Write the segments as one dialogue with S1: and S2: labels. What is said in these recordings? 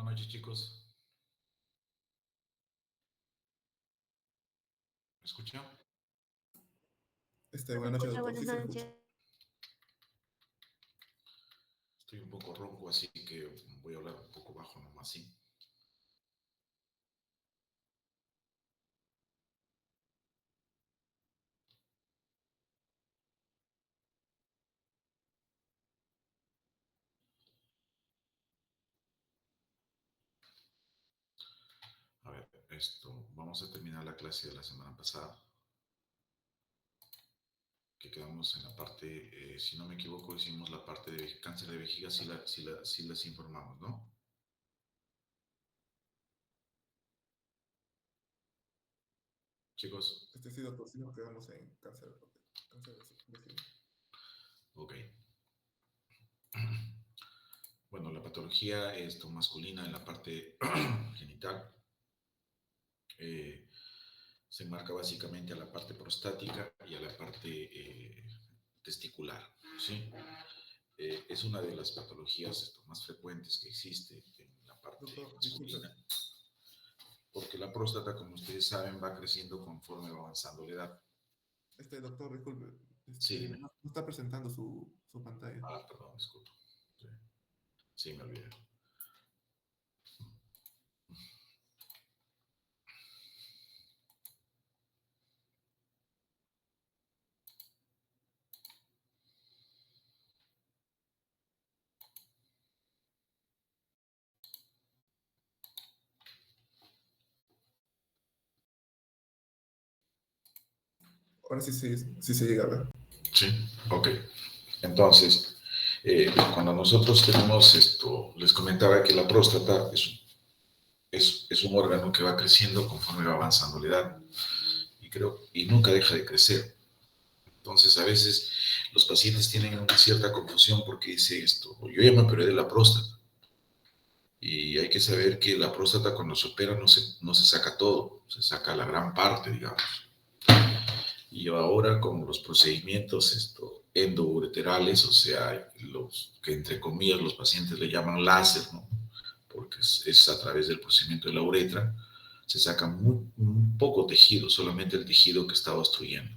S1: Buenas noches, chicos. ¿Me escuchan?
S2: Buenas noches,
S3: Escucha,
S2: doctor. Sí
S3: buenas
S2: se le escucha.
S3: noches.
S1: Estoy un poco ronco, así que voy a hablar un poco bajo nomás, ¿sí? A ver, vamos a terminar la clase de la semana pasada, que quedamos en la parte, si no me equivoco, hicimos la parte de cáncer de vejiga, sí las informamos, ¿no? Chicos,
S2: Sí, doctor, sí nos quedamos en cáncer de vejiga.
S1: ok. Bueno, la patología masculina en la parte genital eh, se enmarca básicamente a la parte prostática y a la parte testicular, ¿sí? Es una de las patologías más frecuentes que existe en la parte
S2: Doctor, disculpe.
S1: masculina, porque la próstata, como ustedes saben, va creciendo conforme va avanzando la edad.
S2: Doctor, disculpe.
S1: Sí, dime.
S2: No está presentando su pantalla.
S1: Ah, perdón, disculpa. Sí, sí, me olvidé.
S2: Ahora sí se llega a ver.
S1: Sí, ok. Entonces, cuando nosotros tenemos esto, les comentaba que la próstata es un órgano que va creciendo conforme va avanzando la edad y nunca deja de crecer. Entonces, a veces los pacientes tienen una cierta confusión porque dice esto, yo ya me operé de la próstata. Y hay que saber que la próstata cuando se opera no se saca todo, se saca la gran parte, digamos. Y ahora con los procedimientos endoureterales, o sea, los que entre comillas los pacientes le llaman láser, ¿no? Porque es a través del procedimiento de la uretra, se saca un poco tejido, solamente el tejido que está obstruyendo.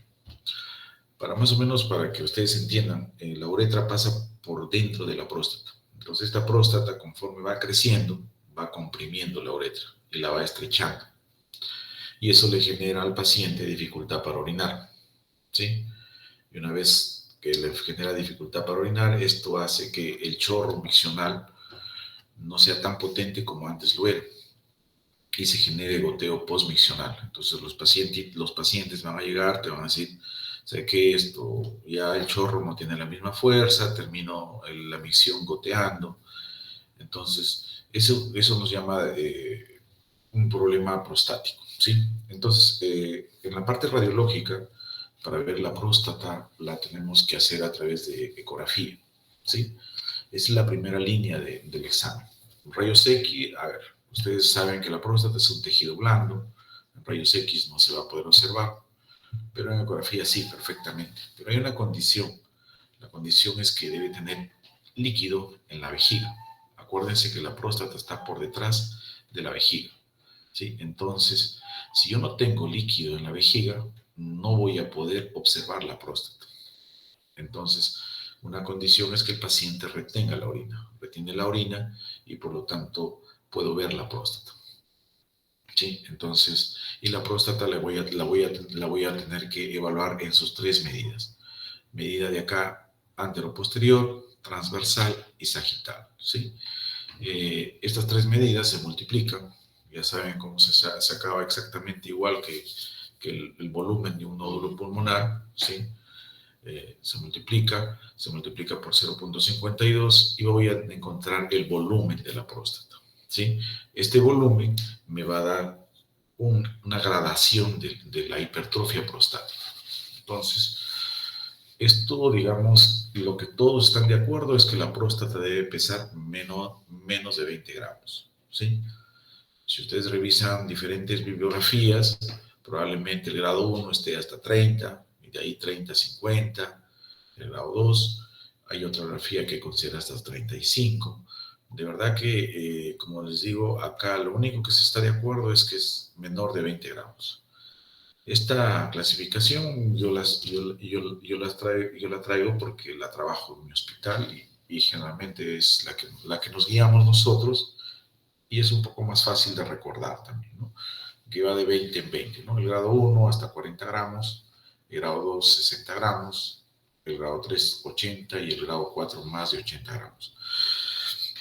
S1: Para más o menos, para que ustedes entiendan, la uretra pasa por dentro de la próstata. Entonces esta próstata, conforme va creciendo, va comprimiendo la uretra y la va estrechando. Y eso le genera al paciente dificultad para orinar, ¿sí? Y una vez que le genera dificultad para orinar, esto hace que el chorro miccional no sea tan potente como antes lo era y se genere goteo postmiccional. Entonces los pacientes van a llegar, te van a decir, sé que ya el chorro no tiene la misma fuerza, termino la micción goteando. Entonces, eso nos llama un problema prostático, ¿sí? Entonces, en la parte radiológica, para ver la próstata, la tenemos que hacer a través de ecografía, ¿sí? Es la primera línea del examen. Rayos X, a ver, ustedes saben que la próstata es un tejido blando, en rayos X no se va a poder observar, pero en ecografía sí, perfectamente. Pero hay una condición, la condición es que debe tener líquido en la vejiga. Acuérdense que la próstata está por detrás de la vejiga, ¿sí? Entonces, si yo no tengo líquido en la vejiga, no voy a poder observar la próstata. Entonces, una condición es que el paciente retenga la orina, retiene la orina y por lo tanto puedo ver la próstata. ¿Sí? Entonces, y la próstata la voy a tener que evaluar en sus tres medidas. Medida de acá, anteroposterior, transversal y sagital, ¿sí? Estas tres medidas se multiplican, ya saben cómo se acaba exactamente igual que el volumen de un nódulo pulmonar, ¿sí? Se multiplica por 0.52 y voy a encontrar el volumen de la próstata, ¿sí? Este volumen me va a dar una gradación de la hipertrofia prostática. Entonces, esto, digamos, lo que todos están de acuerdo es que la próstata debe pesar menos de 20 gramos, ¿sí? Si ustedes revisan diferentes bibliografías, probablemente el grado 1 esté hasta 30, y de ahí 30 a 50, el grado 2, hay otra grafía que considera hasta 35, De verdad que, como les digo, acá lo único que se está de acuerdo es que es menor de 20 gramos. Esta clasificación yo la traigo porque la trabajo en mi hospital y generalmente es la que nos guiamos nosotros y es un poco más fácil de recordar también, ¿no? Que va de 20 en 20, ¿no? El grado 1 hasta 40 gramos, el grado 2 60 gramos, el grado 3 80 y el grado 4 más de 80 gramos.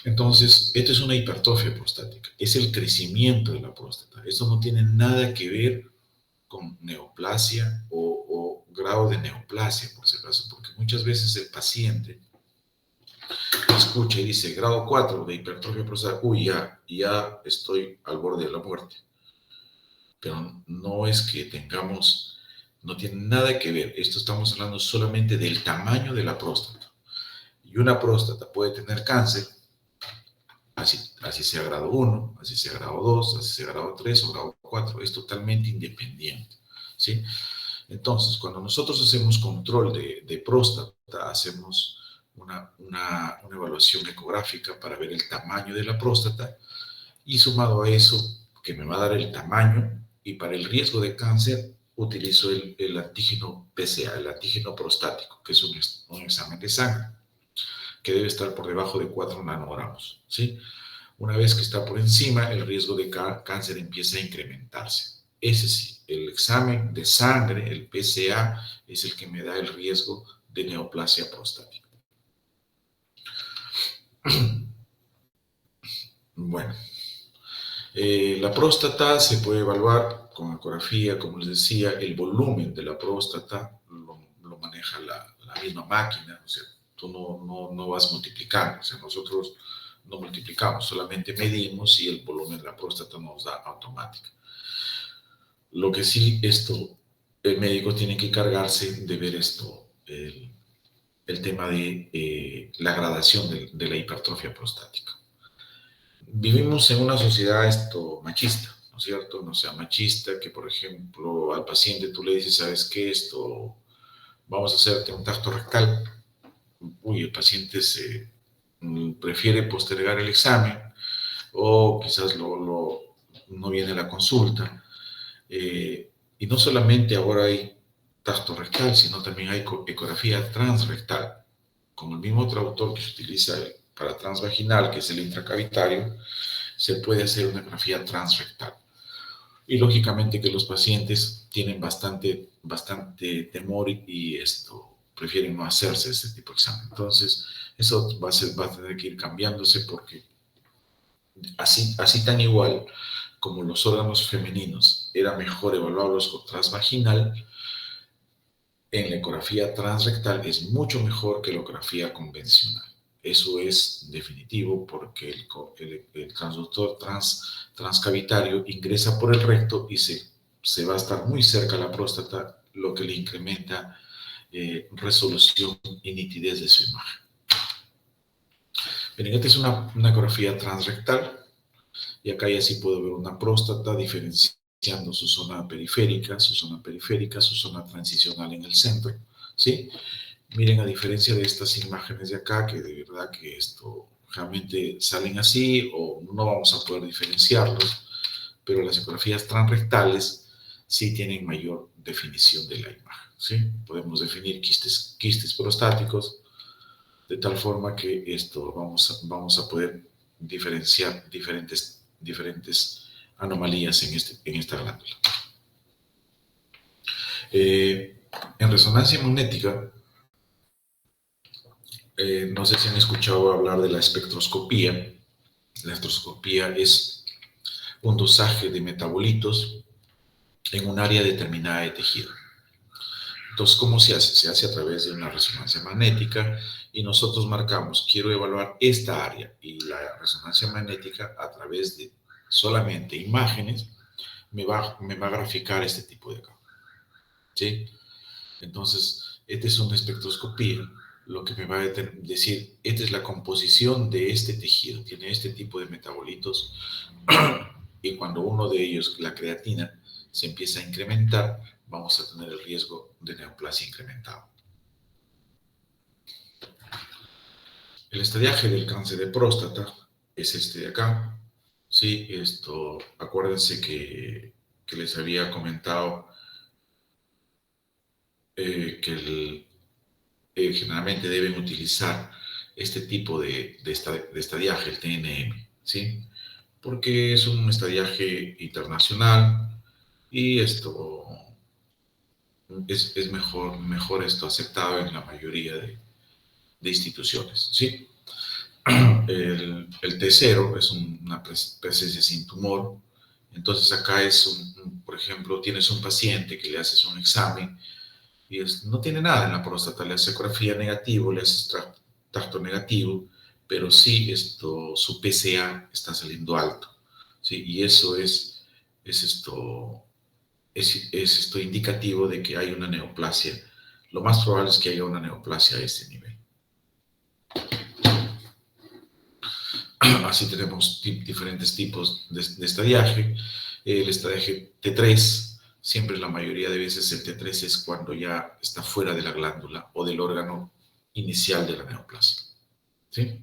S1: Entonces, esto es una hipertrofia prostática, es el crecimiento de la próstata. Esto no tiene nada que ver con neoplasia o grado de neoplasia, por si acaso, porque muchas veces el paciente escucha y dice grado 4 de hipertrofia prostática, uy, ya estoy al borde de la muerte. Pero no es que tengamos, no tiene nada que ver. Esto estamos hablando solamente del tamaño de la próstata. Y una próstata puede tener cáncer, así sea grado 1, así sea grado 2, así sea grado 3 o grado 4. Es totalmente independiente, ¿sí? Entonces, cuando nosotros hacemos control de próstata, hacemos una evaluación ecográfica para ver el tamaño de la próstata y sumado a eso, que me va a dar el tamaño, y para el riesgo de cáncer utilizo el antígeno PSA, el antígeno prostático, que es un examen de sangre, que debe estar por debajo de 4 nanogramos, ¿sí? Una vez que está por encima, el riesgo de cáncer empieza a incrementarse. Ese sí, el examen de sangre, el PSA, es el que me da el riesgo de neoplasia prostática. Bueno, la próstata se puede evaluar con ecografía, como les decía, el volumen de la próstata lo maneja la misma máquina, o sea, tú no vas multiplicando, o sea, nosotros no multiplicamos, solamente medimos y el volumen de la próstata nos da automática. Lo que sí, el médico tiene que cargarse de ver el tema de la gradación de la hipertrofia prostática. Vivimos en una sociedad machista, ¿no es cierto? No sea machista que, por ejemplo, al paciente tú le dices, ¿sabes qué? Vamos a hacerte un tacto rectal. Uy, el paciente prefiere postergar el examen o quizás no viene a la consulta. Y no solamente ahora hay tacto rectal, sino también hay ecografía transrectal, con el mismo traductor que se utiliza para transvaginal, que es el intracavitario, se puede hacer una ecografía transrectal. Y lógicamente que los pacientes tienen bastante temor y prefieren no hacerse este tipo de examen. Entonces, eso va a tener que ir cambiándose porque así tan igual como los órganos femeninos era mejor evaluarlos con transvaginal, en la ecografía transrectal es mucho mejor que la ecografía convencional. Eso es definitivo porque el transductor transcavitario ingresa por el recto y se va a estar muy cerca a la próstata, lo que le incrementa resolución y nitidez de su imagen. Miren, esta es una ecografía transrectal y acá ya sí puedo ver una próstata diferenciando su zona periférica, su zona transicional en el centro, ¿sí? Miren, a diferencia de estas imágenes de acá, que de verdad que realmente salen así o no vamos a poder diferenciarlos, pero las ecografías transrectales sí tienen mayor definición de la imagen, ¿sí? Podemos definir quistes prostáticos de tal forma que vamos a poder diferenciar diferentes anomalías en esta glándula. En resonancia magnética, no sé si han escuchado hablar de la espectroscopía. La espectroscopía es un dosaje de metabolitos en un área determinada de tejido. Entonces, ¿cómo se hace? Se hace a través de una resonancia magnética y nosotros marcamos, quiero evaluar esta área, y la resonancia magnética a través de solamente imágenes me va a graficar este tipo de campo, ¿sí? Entonces, esta es una espectroscopía, lo que me va a decir, esta es la composición de este tejido, tiene este tipo de metabolitos, y cuando uno de ellos, la creatina, se empieza a incrementar, vamos a tener el riesgo de neoplasia incrementado. El estadiaje del cáncer de próstata es este de acá. Sí, acuérdense que les había comentado que generalmente deben utilizar este tipo de estadiaje, el TNM, ¿sí? Porque es un estadiaje internacional y es mejor aceptado en la mayoría de instituciones, ¿sí? El T0 es una presencia sin tumor. Entonces acá por ejemplo, tienes un paciente que le haces un examen y no tiene nada en la próstata, le haces ecografía negativo, le haces tracto negativo, pero sí su PSA está saliendo alto, ¿sí? Y eso es esto, es esto indicativo de que hay una neoplasia. Lo más probable es que haya una neoplasia a este nivel. Así tenemos diferentes tipos de estadiaje. El estadiaje T3, siempre la mayoría de veces el T3 es cuando ya está fuera de la glándula o del órgano inicial de la neoplasia. ¿Sí?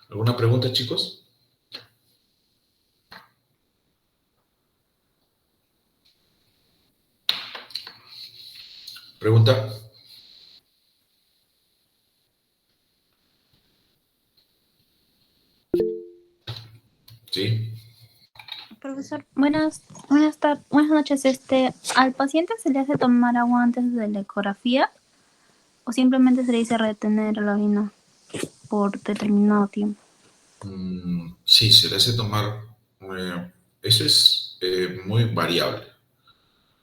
S1: ¿Alguna pregunta, chicos? ¿Pregunta? ¿Sí?
S3: Profesor, buenas noches. ¿Al paciente se le hace tomar agua antes de la ecografía o simplemente se le dice retener la orina por determinado tiempo?
S1: Sí, se le hace tomar. Eso es muy variable.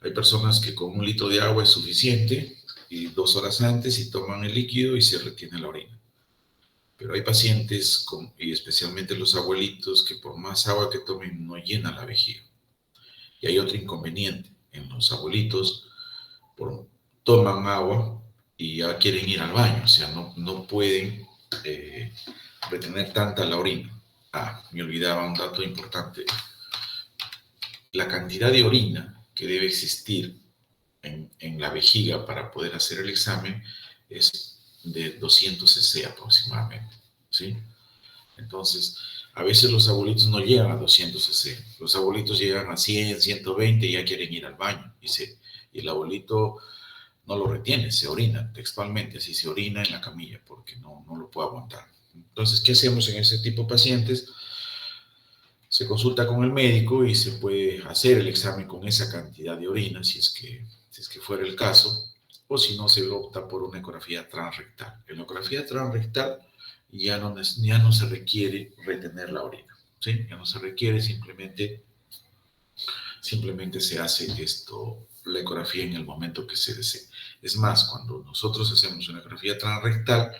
S1: Hay personas que con 1 litro de agua es suficiente y 2 horas antes y toman el líquido y se retiene la orina. Pero hay pacientes, y especialmente los abuelitos, que por más agua que tomen no llena la vejiga. Y hay otro inconveniente. En los abuelitos toman agua y ya quieren ir al baño, o sea, no pueden retener tanta la orina. Me olvidaba un dato importante. La cantidad de orina que debe existir en la vejiga para poder hacer el examen es de 200 cc aproximadamente, ¿sí? Entonces, a veces los abuelitos no llegan a 200 cc, los abuelitos llegan a 100, 120 y ya quieren ir al baño, y el abuelito no lo retiene, se orina textualmente, así se orina en la camilla porque no lo puede aguantar. Entonces, ¿qué hacemos en ese tipo de pacientes? Se consulta con el médico y se puede hacer el examen con esa cantidad de orina, si es que fuera el caso, o si no, se opta por una ecografía transrectal. En la ecografía transrectal ya no se requiere retener la orina, ¿sí? Ya no se requiere, simplemente se hace la ecografía en el momento que se desee. Es más, cuando nosotros hacemos una ecografía transrectal,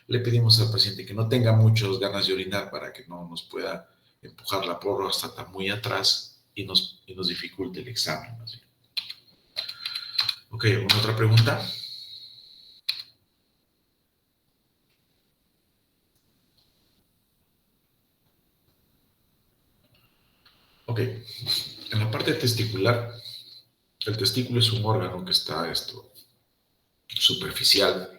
S1: le pedimos al paciente que no tenga muchas ganas de orinar para que no nos pueda empujar la próstata muy atrás y nos dificulte el examen. ¿Sí? Ok, ¿alguna otra pregunta? Ok, en la parte testicular, el testículo es un órgano que está superficial,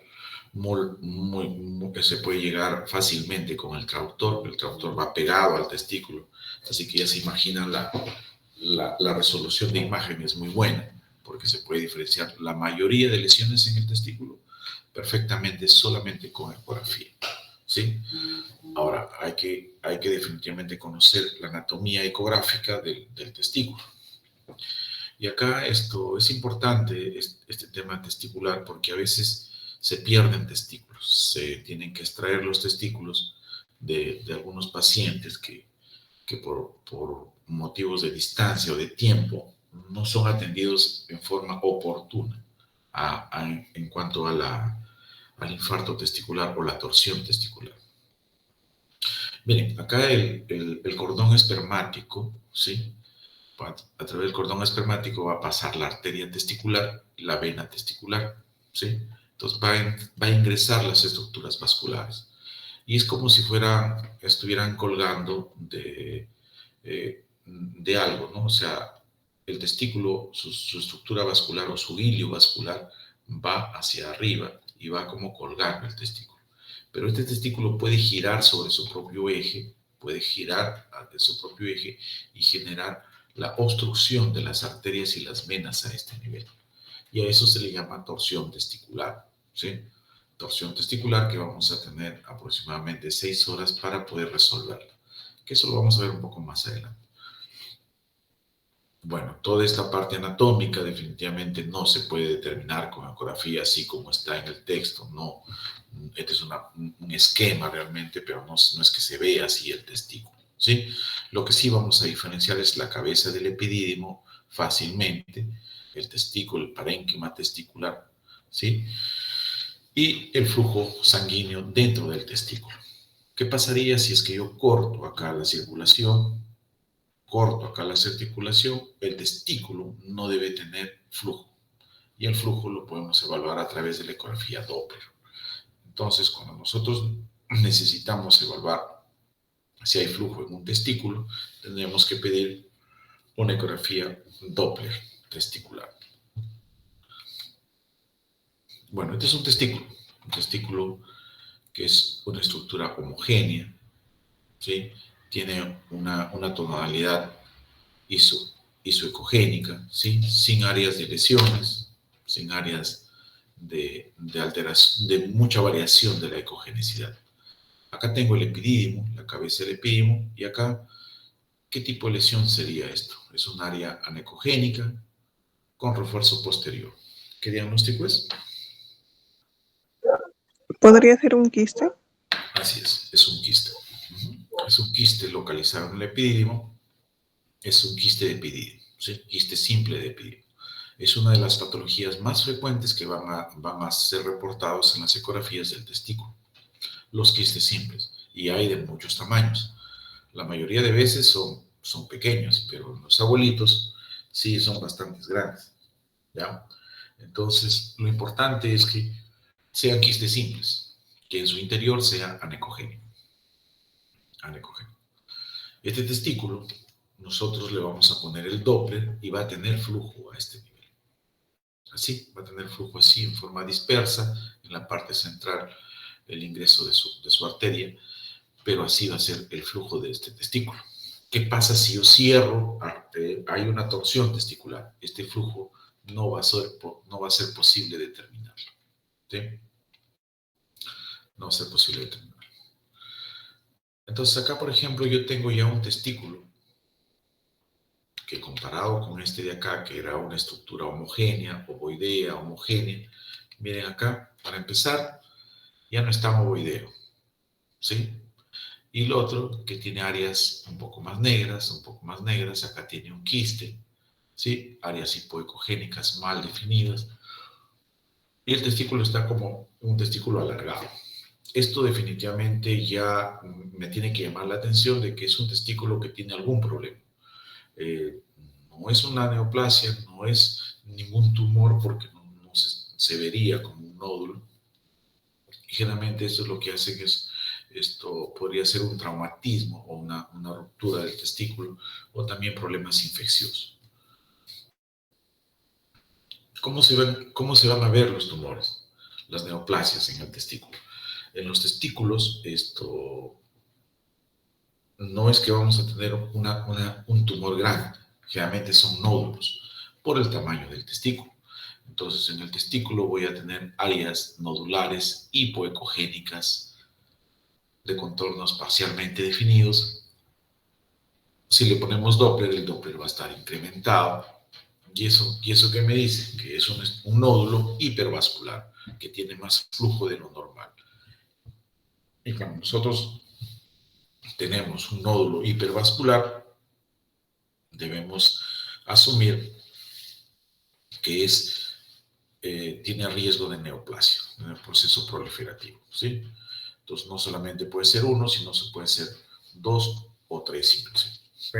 S1: que se puede llegar fácilmente con el trauctor va pegado al testículo, así que ya se imaginan la resolución de imagen es muy buena, porque se puede diferenciar la mayoría de lesiones en el testículo perfectamente solamente con ecografía, ¿sí? Ahora, hay que definitivamente conocer la anatomía ecográfica del testículo. Y acá esto es importante, este tema testicular, porque a veces se pierden testículos, se tienen que extraer los testículos de algunos pacientes que por motivos de distancia o de tiempo no son atendidos en forma oportuna en cuanto al infarto testicular o la torsión testicular. Miren, acá el cordón espermático, ¿sí? A través del cordón espermático va a pasar la arteria testicular y la vena testicular, ¿sí? Entonces va a ingresar las estructuras vasculares. Y es como si estuvieran colgando de algo, ¿no? O sea, el testículo, su estructura vascular o su hilio vascular va hacia arriba y va como colgando el testículo. Pero este testículo puede girar sobre su propio eje puede girar de su propio eje y generar la obstrucción de las arterias y las venas a este nivel. Y a eso se le llama torsión testicular, ¿sí? Torsión testicular que vamos a tener aproximadamente 6 horas para poder resolverla, que eso lo vamos a ver un poco más adelante. Bueno, toda esta parte anatómica definitivamente no se puede determinar con ecografía así como está en el texto, no. Este es un esquema realmente, pero no es que se vea así el testículo, ¿sí? Lo que sí vamos a diferenciar es la cabeza del epidídimo fácilmente, el testículo, el parénquima testicular, ¿sí? Y el flujo sanguíneo dentro del testículo. ¿Qué pasaría si es que yo corto acá la circulación? Corto acá la circulación, el testículo no debe tener flujo. Y el flujo lo podemos evaluar a través de la ecografía Doppler. Entonces, cuando nosotros necesitamos evaluar si hay flujo en un testículo, tendremos que pedir una ecografía Doppler testicular. Bueno, este es un testículo que es una estructura homogénea, ¿sí? Tiene una tonalidad isoecogénica, ¿sí? Sin áreas de lesiones, sin áreas de alteración, de mucha variación de la ecogenicidad. Acá tengo el epidídimo, la cabeza del epidídimo, y acá, ¿qué tipo de lesión sería esto? Es un área anecogénica con refuerzo posterior. ¿Qué diagnóstico es?
S2: ¿Podría ser un quiste?
S1: Así es un quiste. Es un quiste localizado en el epidídimo, es un quiste de epidídimo, ¿sí? Quiste simple de epidídimo. Es una de las patologías más frecuentes que van a ser reportados en las ecografías del testículo. Los quistes simples, y hay de muchos tamaños. La mayoría de veces son pequeños, pero los abuelitos sí son bastante grandes, ¿ya? Entonces, lo importante es que sean quistes simples, que en su interior sea anecogénico. Este testículo, nosotros le vamos a poner el Doppler y va a tener flujo a este nivel. Así, va a tener flujo así en forma dispersa en la parte central, el ingreso de su arteria, pero así va a ser el flujo de este testículo. ¿Qué pasa si yo cierro? Hay una torsión testicular. Este flujo no va a ser posible determinarlo, ¿sí? No va a ser posible determinarlo. Entonces acá, por ejemplo, yo tengo ya un testículo que comparado con este de acá, que era una estructura homogénea, ovoidea, homogénea, miren acá, para empezar, ya no está ovoideo, ¿sí? Y el otro, que tiene áreas un poco más negras, acá tiene un quiste, ¿sí? Áreas hipoecogénicas mal definidas, y el testículo está como un testículo alargado. Esto definitivamente ya me tiene que llamar la atención de que es un testículo que tiene algún problema. No es una neoplasia, no es ningún tumor porque no se vería como un nódulo. Y generalmente esto es lo que hace que esto podría ser un traumatismo o una ruptura del testículo o también problemas infecciosos. ¿Cómo se van a ver los tumores? Las neoplasias en el testículo. En los testículos, esto no es que vamos a tener un tumor grande, generalmente son nódulos por el tamaño del testículo. Entonces, en el testículo voy a tener áreas nodulares hipoecogénicas de contornos parcialmente definidos. Si le ponemos Doppler, el Doppler va a estar incrementado. ¿Y eso qué me dice? Que es un nódulo hipervascular, que tiene más flujo de lo normal. Y cuando nosotros tenemos un nódulo hipervascular, debemos asumir que tiene riesgo de neoplasia en el proceso proliferativo, ¿sí? Entonces, no solamente puede ser uno, sino se puede ser 2 o 3 inclusive. ¿Sí?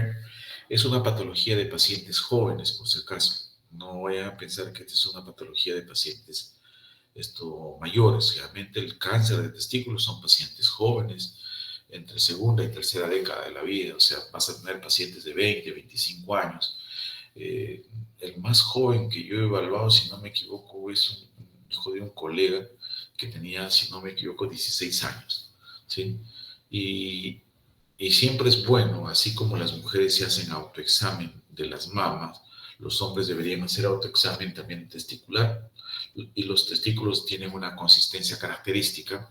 S1: Es una patología de pacientes jóvenes, por si acaso. No vayan a pensar que esta es una patología de pacientes mayores. Realmente el cáncer de testículos son pacientes jóvenes, entre segunda y tercera década de la vida. O sea, vas a tener pacientes de 20, 25 años. El más joven que yo he evaluado, si no me equivoco, es un hijo de un colega que tenía, si no me equivoco, 16 años, ¿sí? Y y siempre es bueno, así como las mujeres se hacen autoexamen de las mamas, los hombres deberían hacer autoexamen también testicular, y los testículos tienen una consistencia característica,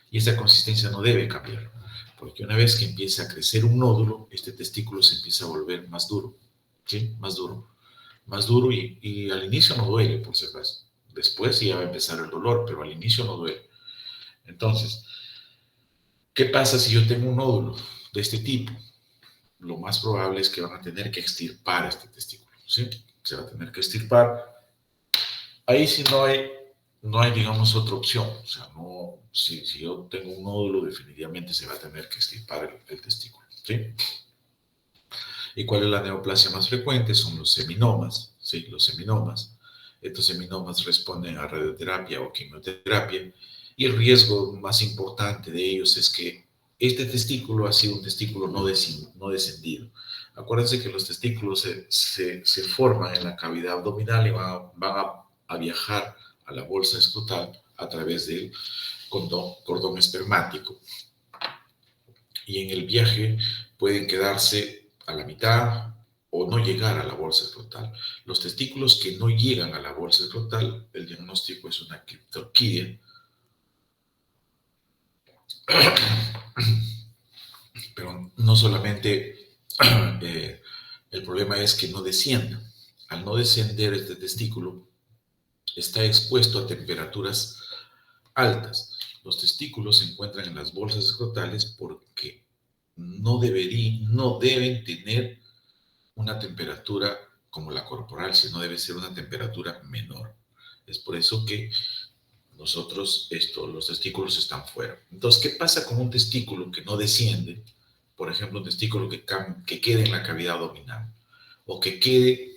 S1: y esa consistencia no debe cambiar, porque una vez que empieza a crecer un nódulo, este testículo se empieza a volver más duro, ¿sí? Más duro y al inicio no duele, por si acaso. Después ya va a empezar el dolor, pero al inicio no duele. Entonces, ¿qué pasa si yo tengo un nódulo de este tipo? Lo más probable es que van a tener que extirpar este testículo, ¿sí? Se va a tener que extirpar. Ahí sí no hay, digamos, otra opción. O sea, no, si yo tengo un nódulo, definitivamente se va a tener que extirpar el testículo, ¿sí? ¿Y cuál es la neoplasia más frecuente? Son los seminomas, ¿sí? Los seminomas. Estos seminomas responden a radioterapia o quimioterapia y el riesgo más importante de ellos es que este testículo ha sido un testículo no descendido. Acuérdense que los testículos se forman en la cavidad abdominal y van a viajar a la bolsa escrotal a través del cordón espermático. Y en el viaje pueden quedarse a la mitad o no llegar a la bolsa escrotal. Los testículos que no llegan a la bolsa escrotal, el diagnóstico es una criptorquidia. Pero no solamente el problema es que no descienda. Al no descender este testículo, está expuesto a temperaturas altas. Los testículos se encuentran en las bolsas escrotales porque no deben tener una temperatura como la corporal, sino debe ser una temperatura menor. Es por eso que los testículos están fuera. Entonces, ¿qué pasa con un testículo que no desciende? Por ejemplo, un testículo que quede en la cavidad abdominal o que quede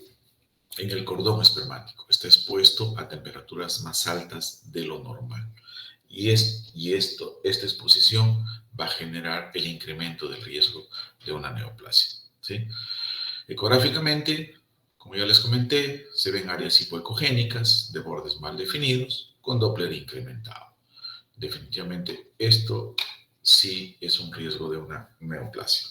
S1: en el cordón espermático. Está expuesto a temperaturas más altas de lo normal. Esta exposición va a generar el incremento del riesgo de una neoplasia, ¿sí? Ecográficamente, como ya les comenté, se ven áreas hipoecogénicas de bordes mal definidos con Doppler incrementado. Definitivamente esto sí es un riesgo de una neoplasia.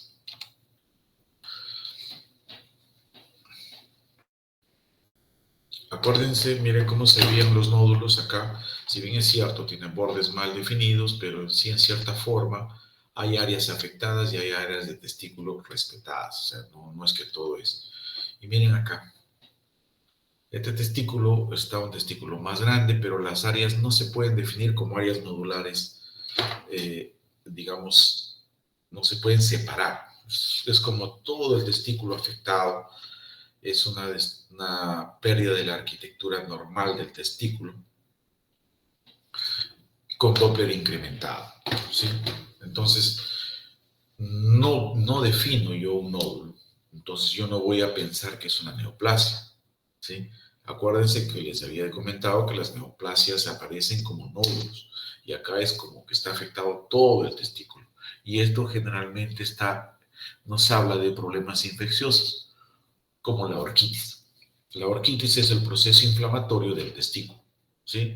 S1: Acuérdense, miren cómo se veían los nódulos acá. Si bien es cierto, tienen bordes mal definidos, pero sí en cierta forma hay áreas afectadas y hay áreas de testículo respetadas. O sea, no es que todo es. Y miren acá. Este testículo está un testículo más grande, pero las áreas no se pueden definir como áreas nodulares, digamos, no se pueden separar. Es como todo el testículo afectado, es una pérdida de la arquitectura normal del testículo con Doppler incrementado, ¿sí? Entonces, no defino yo un nódulo, entonces yo no voy a pensar que es una neoplasia, ¿sí? Acuérdense que les había comentado que las neoplasias aparecen como nódulos y acá es como que está afectado todo el testículo y esto generalmente nos habla de problemas infecciosos como la orquitis. La orquitis es el proceso inflamatorio del testículo, ¿sí?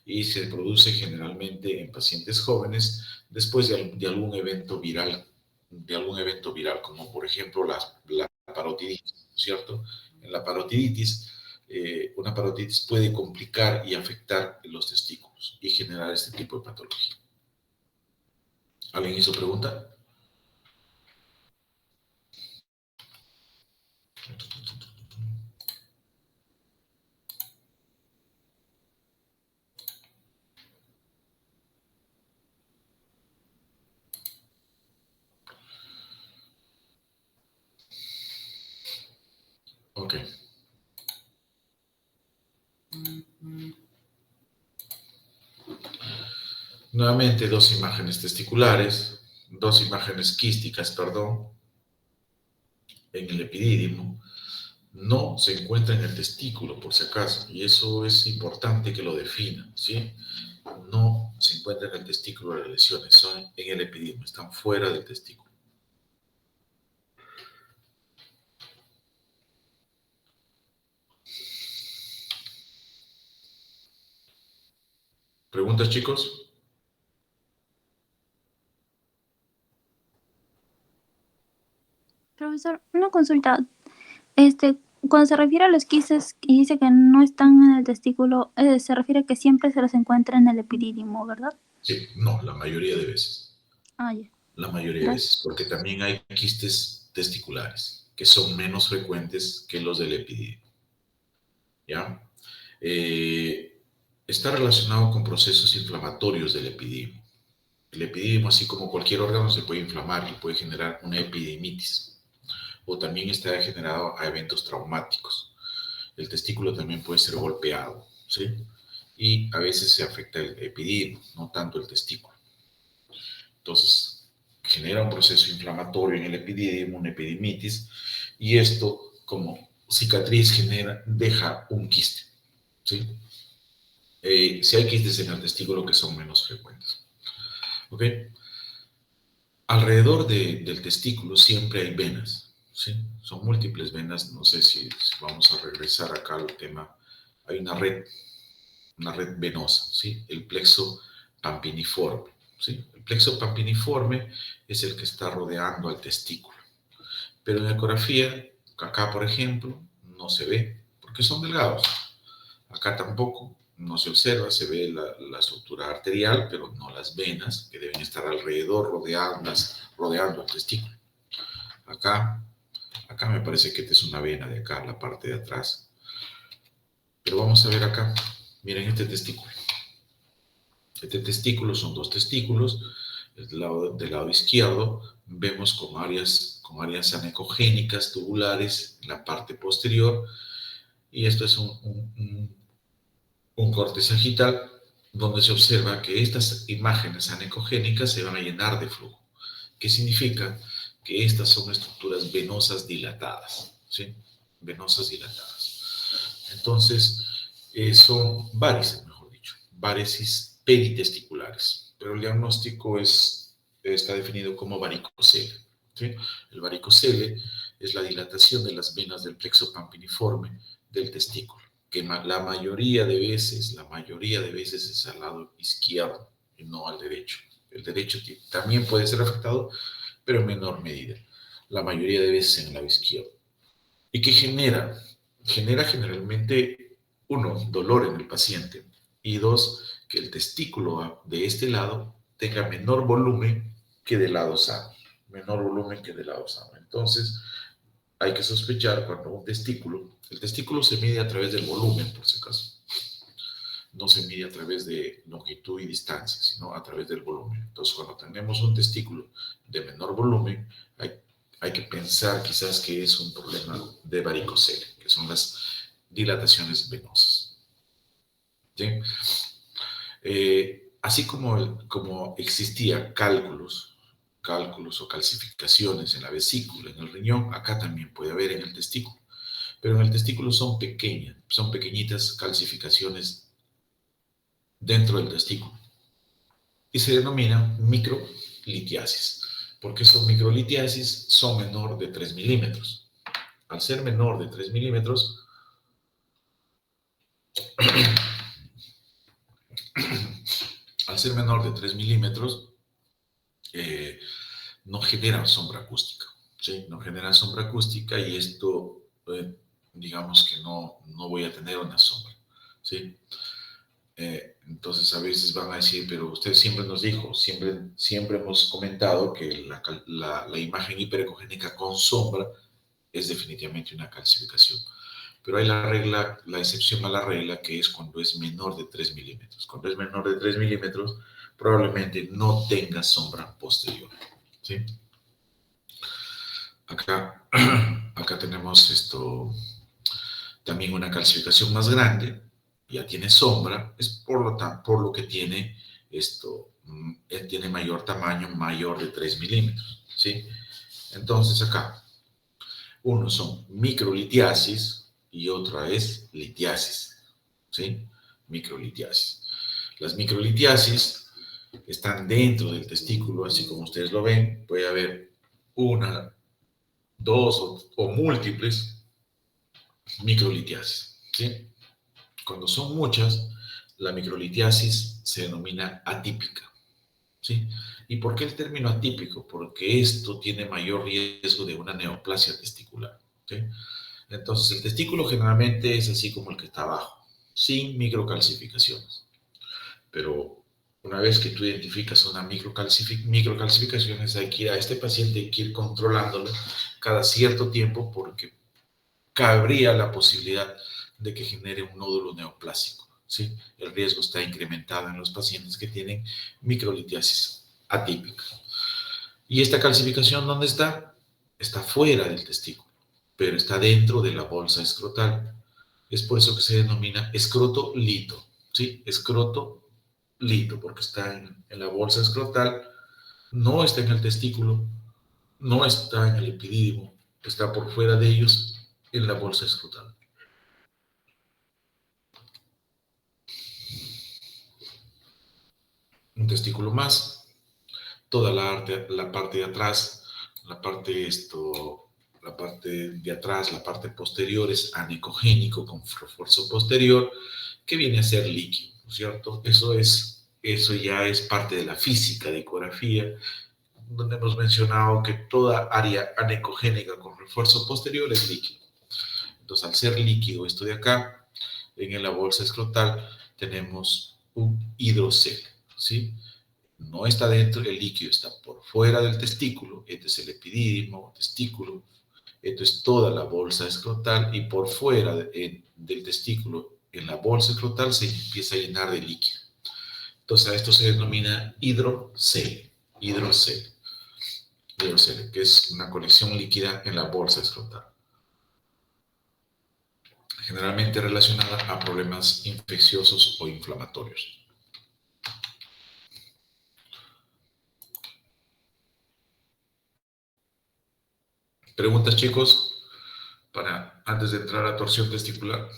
S1: Y se produce generalmente en pacientes jóvenes después de algún evento viral, como por ejemplo la parotiditis, ¿cierto? En la parotiditis, una parotiditis puede complicar y afectar los testículos y generar este tipo de patología. ¿Alguien hizo pregunta? Ok. Nuevamente dos imágenes testiculares, dos imágenes quísticas, perdón, en el epidídimo. No se encuentra en el testículo, por si acaso, y eso es importante que lo definan, ¿sí? No se encuentra en el testículo las lesiones, son en el epidídimo, están fuera del testículo. ¿Preguntas, chicos?
S3: Profesor, una consulta. Cuando se refiere a los quistes y dice que no están en el testículo, se refiere a que siempre se los encuentra en el epidídimo, ¿verdad?
S1: Sí, no, la mayoría de veces.
S3: Ah, ya.
S1: La mayoría de veces,
S3: Gracias.
S1: porque también hay quistes testiculares que son menos frecuentes que los del epidídimo. ¿Ya? Está relacionado con procesos inflamatorios del epidídimo. El epidídimo, así como cualquier órgano, se puede inflamar y puede generar una epididimitis. O también está generado a eventos traumáticos. El testículo también puede ser golpeado, ¿sí? Y a veces se afecta el epidídimo, no tanto el testículo. Entonces, genera un proceso inflamatorio en el epidídimo, una epididimitis, y esto, como cicatriz, deja un quiste, ¿sí? Si hay quistes en el testículo que son menos frecuentes, ¿ok? Alrededor del testículo siempre hay venas, ¿sí? Son múltiples venas, no sé si vamos a regresar acá al tema. Hay una red venosa, ¿sí? El plexo pampiniforme, ¿sí? El plexo pampiniforme es el que está rodeando al testículo. Pero en ecografía, acá por ejemplo, no se ve, porque son delgados. Acá tampoco, no se observa, se ve la estructura arterial, pero no las venas que deben estar alrededor, rodeando el testículo. Acá me parece que esta es una vena de acá, la parte de atrás. Pero vamos a ver acá, miren este testículo. Este testículo son dos testículos. Del lado izquierdo vemos con áreas anecogénicas tubulares en la parte posterior. Y esto es un corte sagital donde se observa que estas imágenes anecogénicas se van a llenar de flujo. ¿Qué significa? Que estas son estructuras venosas dilatadas, ¿sí? Venosas dilatadas. Entonces, son varices, mejor dicho, varices peritesticulares, pero el diagnóstico está definido como varicocele, ¿sí? El varicocele es la dilatación de las venas del plexo pampiniforme del testículo, que la mayoría de veces es al lado izquierdo y no al derecho. El derecho también puede ser afectado, pero en menor medida. La mayoría de veces en el lado izquierdo. ¿Y qué genera? Genera generalmente, uno, dolor en el paciente, y dos, que el testículo de este lado tenga menor volumen que del lado sano. Menor volumen que del lado sano. Entonces, hay que sospechar cuando el testículo se mide a través del volumen, por si acaso. No se mide a través de longitud y distancia, sino a través del volumen. Entonces, cuando tenemos un testículo de menor volumen, hay que pensar quizás que es un problema de varicocele, que son las dilataciones venosas. ¿Sí? Así como existía cálculos o calcificaciones en la vesícula, en el riñón, acá también puede haber en el testículo. Pero en el testículo son pequeñitas calcificaciones dentro del testículo. Y se denominan microlitiasis. ¿Por qué son microlitiasis? Son menor de 3 milímetros. Al ser menor de 3 milímetros, no generan sombra acústica, ¿sí? No generan sombra acústica y esto, digamos que no voy a tener una sombra, ¿sí? Entonces a veces van a decir, pero usted siempre nos dijo, siempre hemos comentado que la imagen hiperecogénica con sombra es definitivamente una calcificación. Pero hay la excepción a la regla, que es cuando es menor de 3 milímetros. Cuando es menor de 3 milímetros, probablemente no tenga sombra posterior, ¿sí? Acá tenemos también una calcificación más grande, ya tiene sombra, es por lo que tiene tiene mayor tamaño, mayor de 3 milímetros, ¿sí? Entonces acá, uno son microlitiasis y otra es litiasis, ¿sí? Microlitiasis. Las microlitiasis están dentro del testículo, así como ustedes lo ven. Puede haber una, dos o múltiples microlitiasis, ¿sí? Cuando son muchas, la microlitiasis se denomina atípica, ¿sí? ¿Y por qué el término atípico? Porque esto tiene mayor riesgo de una neoplasia testicular, ¿sí? Entonces, el testículo generalmente es así como el que está abajo, sin microcalcificaciones. Pero una vez que tú identificas una microcalcificaciones, hay que ir a este paciente, hay que ir controlándolo cada cierto tiempo porque cabría la posibilidad de que genere un nódulo neoplásico, ¿sí? El riesgo está incrementado en los pacientes que tienen microlitiasis atípica. ¿Y esta calcificación dónde está? Está fuera del testículo, pero está dentro de la bolsa escrotal. Es por eso que se denomina escrotolito, ¿sí? Escrotolito, porque está en la bolsa escrotal, no está en el testículo, no está en el epidídimo, está por fuera de ellos en la bolsa escrotal. Un testículo más, toda la parte de atrás, la parte de atrás, la parte posterior es anecogénico con refuerzo posterior, que viene a ser líquido, ¿no es cierto? Eso ya es parte de la física de ecografía, donde hemos mencionado que toda área anecogénica con refuerzo posterior es líquido. Entonces, al ser líquido esto de acá, en la bolsa escrotal tenemos un hidrocele, ¿sí? No está dentro, el líquido está por fuera del testículo, este es el epidídimo, testículo, esto es toda la bolsa escrotal y por fuera del testículo, en la bolsa escrotal se empieza a llenar de líquido. Entonces a esto se denomina hidrocele, que es una conexión líquida en la bolsa escrotal, generalmente relacionada a problemas infecciosos o inflamatorios. ¿Preguntas, chicos, para antes de entrar a torsión testicular?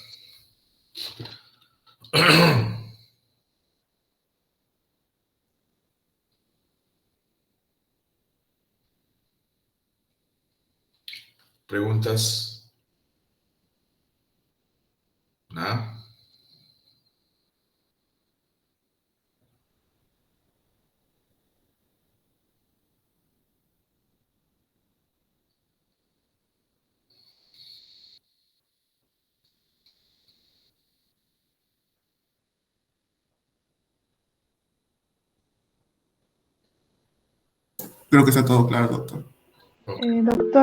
S1: ¿Preguntas? ¿Nada?
S2: Creo que está todo claro, doctor.
S1: Ok.
S4: Doctor,